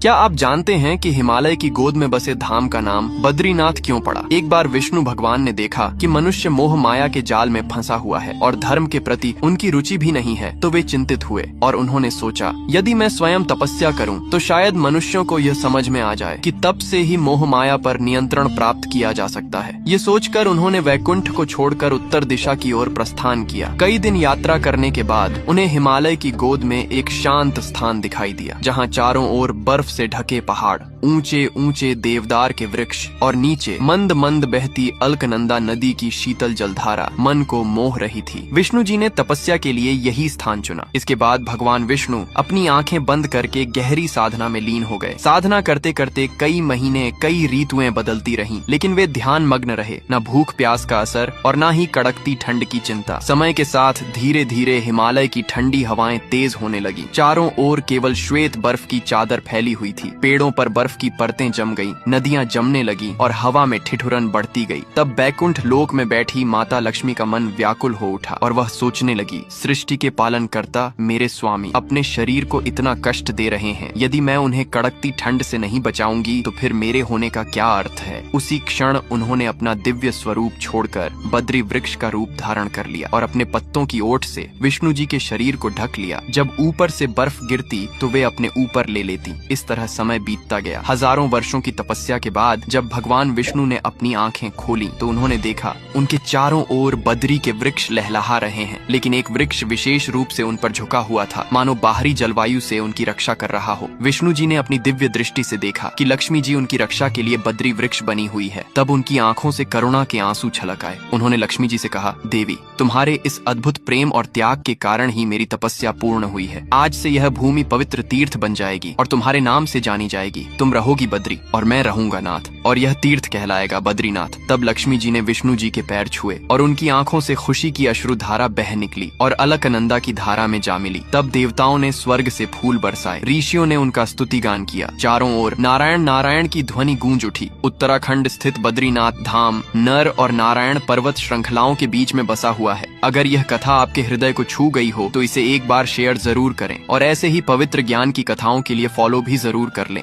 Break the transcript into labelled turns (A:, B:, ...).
A: क्या आप जानते हैं कि हिमालय की गोद में बसे धाम का नाम बद्रीनाथ क्यों पड़ा? एक बार विष्णु भगवान ने देखा कि मनुष्य मोह माया के जाल में फंसा हुआ है और धर्म के प्रति उनकी रुचि भी नहीं है, तो वे चिंतित हुए और उन्होंने सोचा, यदि मैं स्वयं तपस्या करूं तो शायद मनुष्यों को यह समझ में आ जाए कि तप से ही मोह माया पर नियंत्रण प्राप्त किया जा सकता है। ये सोचकर उन्होंने वैकुंठ को छोड़कर उत्तर दिशा की ओर प्रस्थान किया। कई दिन यात्रा करने के बाद उन्हें हिमालय की गोद में एक शांत स्थान दिखाई दिया, जहाँ चारों ओर बर्फ से ढके पहाड़, ऊंचे ऊंचे देवदार के वृक्ष और नीचे मंद मंद बहती अलकनंदा नदी की शीतल जलधारा मन को मोह रही थी। विष्णु जी ने तपस्या के लिए यही स्थान चुना। इसके बाद भगवान विष्णु अपनी आंखें बंद करके गहरी साधना में लीन हो गए। साधना करते करते कई महीने, कई ऋतुएं बदलती रहीं, लेकिन वे ध्यान मग्न रहे। न भूख प्यास का असर और न ही कड़कती ठंड की चिंता। समय के साथ धीरे धीरे हिमालय की ठंडी हवाएं तेज होने लगी। चारों ओर केवल श्वेत बर्फ की चादर फैली हुई थी। पेड़ों पर बर्फ की परतें जम गईं, नदियां जमने लगी और हवा में ठिठुरन बढ़ती गई। तब बैकुंठ लोक में बैठी माता लक्ष्मी का मन व्याकुल हो उठा और वह सोचने लगी, सृष्टि के पालन करता मेरे स्वामी अपने शरीर को इतना कष्ट दे रहे हैं। यदि मैं उन्हें कड़कती ठंड से नहीं बचाऊंगी तो फिर मेरे होने का क्या अर्थ है? उसी क्षण उन्होंने अपना दिव्य स्वरूप छोड़कर बद्री वृक्ष का रूप धारण कर लिया और अपने पत्तों की ओट से विष्णु जी के शरीर को ढक लिया। जब ऊपर से बर्फ गिरती तो वे अपने ऊपर ले लेती। इस तरह समय बीतता गया। हजारों वर्षों की तपस्या के बाद जब भगवान विष्णु ने अपनी आंखें खोली तो उन्होंने देखा उनके चारों ओर बद्री के वृक्ष लहलहा रहे हैं, लेकिन एक वृक्ष विशेष रूप से उन पर झुका हुआ था, मानो बाहरी जलवायु से उनकी रक्षा कर रहा हो। विष्णु जी ने अपनी दिव्य दृष्टि से देखा कि लक्ष्मी जी उनकी रक्षा के लिए बद्री वृक्ष बनी हुई है। तब उनकी आंखों से करुणा के आंसू छलक आए। उन्होंने लक्ष्मी जी से कहा, देवी, तुम्हारे इस अद्भुत प्रेम और त्याग के कारण ही मेरी तपस्या पूर्ण हुई है। आज से यह भूमि पवित्र तीर्थ बन जाएगी और तुम्हारे नाम से जानी जाएगी। तुम रहोगी बद्री और मैं रहूंगा नाथ, और यह तीर्थ कहलाएगा बद्रीनाथ। तब लक्ष्मी जी ने विष्णु जी के पैर छुए और उनकी आंखों से खुशी की अश्रुधारा बह निकली और अलकनंदा की धारा में जा मिली। तब देवताओं ने स्वर्ग से फूल बरसाए, ऋषियों ने उनका स्तुति गान किया। चारों ओर नारायण नारायण की ध्वनि गूंज उठी। उत्तराखंड स्थित बद्रीनाथ धाम नर और नारायण पर्वत श्रृंखलाओं के बीच में बसा हुआ है। अगर यह कथा आपके हृदय को छू गई हो तो इसे एक बार शेयर जरूर करें और ऐसे ही पवित्र ज्ञान की कथाओं के लिए फॉलो भी जरूर कर लें।